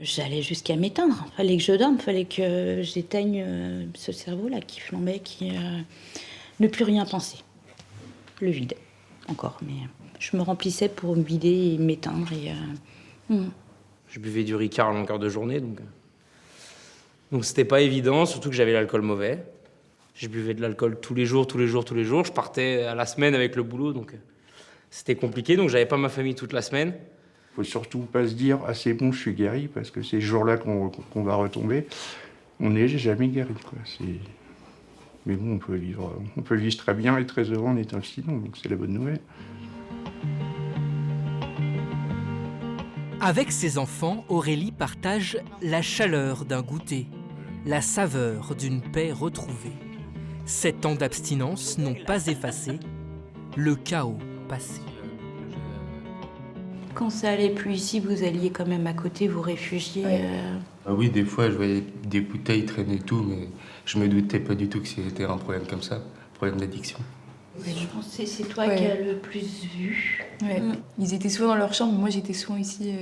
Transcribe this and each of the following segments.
J'allais jusqu'à m'éteindre. Fallait que je dorme, fallait que j'éteigne ce cerveau-là qui flambait, qui ne plus rien penser. Le vide, encore. Mais je me remplissais pour me vider et m'éteindre. Je buvais du Ricard à longueur de journée, donc c'était pas évident, surtout que j'avais l'alcool mauvais. Je buvais de l'alcool tous les jours. Je partais à la semaine avec le boulot, donc c'était compliqué. Donc j'avais pas ma famille toute la semaine. Faut surtout pas se dire « Ah c'est bon, je suis guéri » parce que c'est ce jour-là qu'on va retomber. On n'est jamais guéri, quoi. Mais bon, on peut vivre très bien et très heureux en étant abstinent, donc c'est la bonne nouvelle. Avec ses enfants, Aurélie partage la chaleur d'un goûter, la saveur d'une paix retrouvée. 7 ans d'abstinence n'ont pas effacé le chaos passé. Quand ça allait plus ici, vous alliez quand même à côté, vous réfugier. Ah oui, des fois, je voyais des bouteilles traîner et tout, mais je me doutais pas du tout que c'était un problème comme ça, un problème d'addiction. Je pense que c'est toi qui as le plus vu. Ouais. Ils étaient souvent dans leur chambre, moi j'étais souvent ici.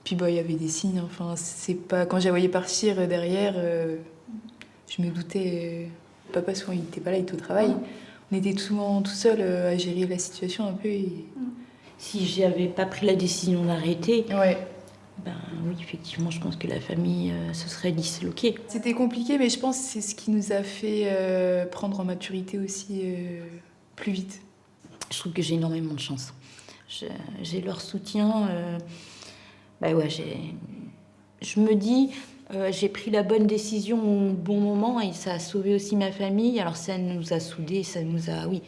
Puis il y avait des signes, enfin, c'est pas... Quand je la voyais partir derrière, je me doutais... Papa souvent il était pas là, il était au travail. On était souvent tout seuls à gérer la situation un peu. Si j'avais pas pris la décision d'arrêter, ouais. Ben oui, effectivement, je pense que la famille se serait disloquée. C'était compliqué, mais je pense que c'est ce qui nous a fait prendre en maturité aussi plus vite. Je trouve que j'ai énormément de chance. J'ai leur soutien. Je me dis, j'ai pris la bonne décision au bon moment et ça a sauvé aussi ma famille. Alors ça nous a soudés, ça nous a... Oui.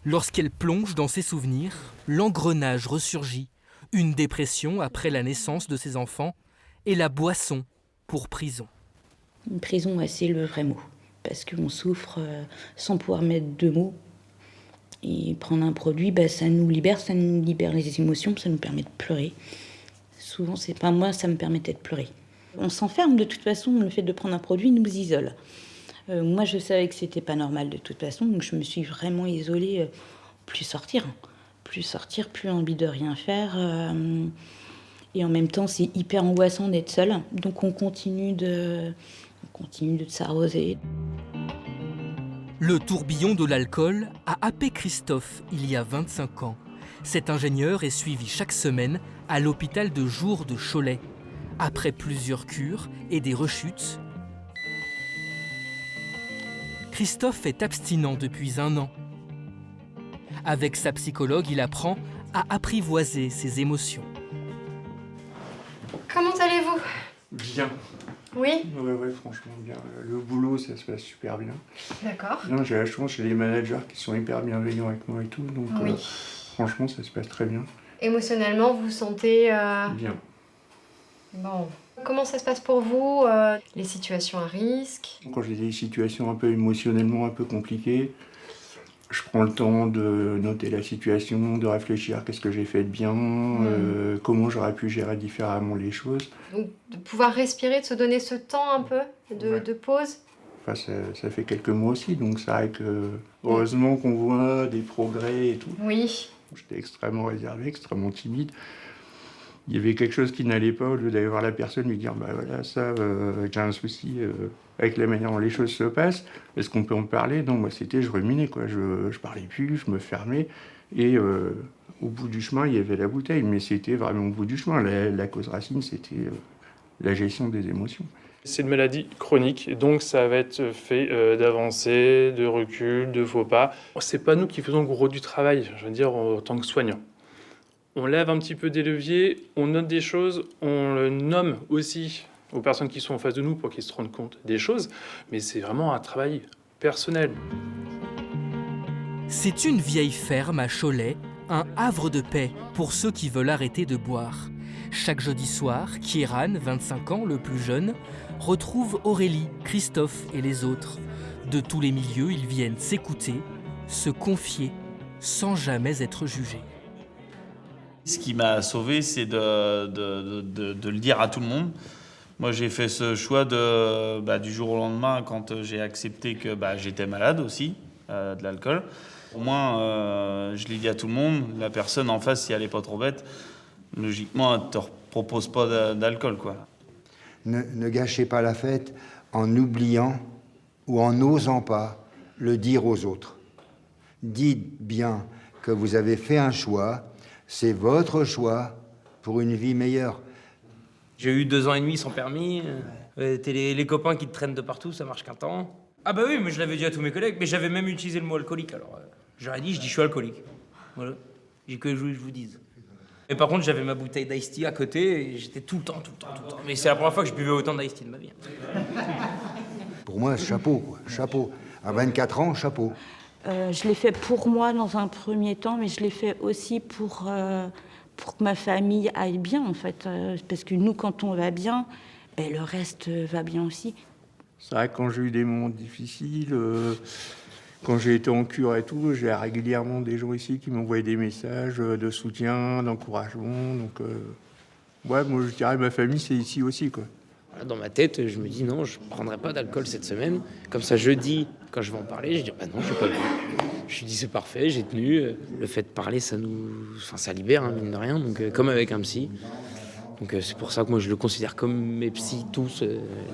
Lorsqu'elle plonge dans ses souvenirs, l'engrenage ressurgit. Une dépression après la naissance de ses enfants et la boisson pour prison. Une prison, c'est le vrai mot. Parce qu'on souffre sans pouvoir mettre de mots. Et prendre un produit, ça nous libère les émotions, ça nous permet de pleurer. Souvent, c'est pas moi, ça me permettait de pleurer. On s'enferme de toute façon, le fait de prendre un produit nous isole. Moi, je savais que c'était pas normal de toute façon, donc je me suis vraiment isolée, plus sortir, plus envie de rien faire. Et en même temps, c'est hyper angoissant d'être seule, donc on continue de s'arroser. Le tourbillon de l'alcool a happé Christophe il y a 25 ans. Cet ingénieur est suivi chaque semaine à l'hôpital de jour de Cholet. Après plusieurs cures et des rechutes, Christophe est abstinent depuis 1 an. Avec sa psychologue, il apprend à apprivoiser ses émotions. Comment allez-vous ? Bien. Oui ? Ouais, franchement bien. Le boulot, ça se passe super bien. D'accord. Non, j'ai la chance, j'ai des managers qui sont hyper bienveillants avec moi et tout, donc Oui. Franchement, ça se passe très bien. Émotionnellement, vous vous sentez... Bien. Bon. Comment ça se passe pour vous, les situations à risque ? Quand j'ai des situations un peu émotionnellement un peu compliquées, je prends le temps de noter la situation, de réfléchir qu'est-ce que j'ai fait de bien, comment j'aurais pu gérer différemment les choses. Donc, de pouvoir respirer, de se donner ce temps un peu de pause. Enfin, ça fait quelques mois aussi, donc c'est vrai que heureusement qu'on voit des progrès et tout. Oui. J'étais extrêmement réservé, extrêmement timide. Il y avait quelque chose qui n'allait pas, au lieu d'aller voir la personne, lui dire « bah voilà, ça, j'ai un souci avec la manière dont les choses se passent, est-ce qu'on peut en parler ?» Non, moi c'était, je ruminais, quoi. Je parlais plus, je me fermais, et au bout du chemin, il y avait la bouteille, mais c'était vraiment au bout du chemin. La cause racine, c'était la gestion des émotions. C'est une maladie chronique, et donc ça va être fait d'avancées, de recul, de faux pas. C'est pas nous qui faisons le gros du travail, je veux dire, en tant que soignants. On lève un petit peu des leviers, on note des choses, on le nomme aussi aux personnes qui sont en face de nous pour qu'ils se rendent compte des choses, mais c'est vraiment un travail personnel. C'est une vieille ferme à Cholet, un havre de paix pour ceux qui veulent arrêter de boire. Chaque jeudi soir, Kieran, 25 ans, le plus jeune, retrouve Aurélie, Christophe et les autres. De tous les milieux, ils viennent s'écouter, se confier, sans jamais être jugés. Ce qui m'a sauvé, c'est de le dire à tout le monde. Moi, j'ai fait ce choix du jour au lendemain, quand j'ai accepté que j'étais malade aussi, de l'alcool. Au moins, je l'ai dit à tout le monde. La personne en face, si elle n'est pas trop bête, logiquement, elle ne te propose pas d'alcool, quoi. Ne gâchez pas la fête en oubliant ou en n'osant pas le dire aux autres. Dites bien que vous avez fait un choix, c'est votre choix pour une vie meilleure. J'ai eu 2 ans et demi sans permis. T'es les copains qui te traînent de partout, ça marche qu'un temps. Ah bah oui, mais je l'avais dit à tous mes collègues, mais j'avais même utilisé le mot alcoolique, alors j'aurais dit, je dis je suis alcoolique. Voilà, j'ai que je vous dise. Et par contre, j'avais ma bouteille d'Ice Tea à côté, et j'étais tout le temps. Mais c'est la première fois que je buvais autant d'Ice Tea de ma vie. Pour moi, chapeau, quoi, chapeau. À 24 ans, chapeau. Je l'ai fait pour moi dans un premier temps, mais je l'ai fait aussi pour que ma famille aille bien, en fait. Parce que nous, quand on va bien, le reste va bien aussi. C'est vrai que quand j'ai eu des moments difficiles, quand j'ai été en cure et tout, j'ai régulièrement des gens ici qui m'envoyaient des messages de soutien, d'encouragement. Donc, ouais, moi je dirais ma famille, c'est ici aussi, quoi. Dans ma tête, je me dis non, je prendrai pas d'alcool cette semaine. Comme ça, jeudi, quand je vais en parler, je dis bah non, je vais pas le faire. Je lui dis c'est parfait, j'ai tenu. Le fait de parler, ça libère, hein, mine de rien. Donc, comme avec un psy. Donc c'est pour ça que moi je le considère comme mes psys tous,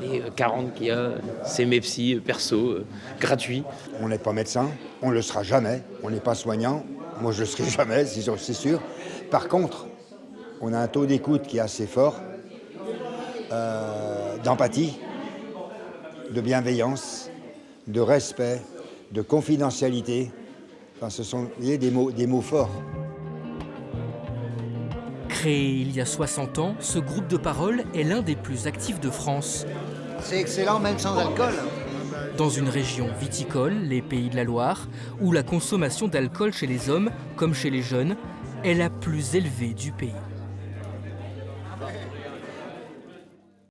les 40 qu'il y a, c'est mes psys perso, gratuits. On n'est pas médecin, on ne le sera jamais, on n'est pas soignant, moi je ne le serai jamais, c'est sûr. Par contre, on a un taux d'écoute qui est assez fort, d'empathie, de bienveillance, de respect, de confidentialité. Enfin, ce sont des mots forts. Créé il y a 60 ans, ce groupe de parole est l'un des plus actifs de France. C'est excellent même sans alcool. Dans une région viticole, les Pays de la Loire, où la consommation d'alcool chez les hommes, comme chez les jeunes, est la plus élevée du pays.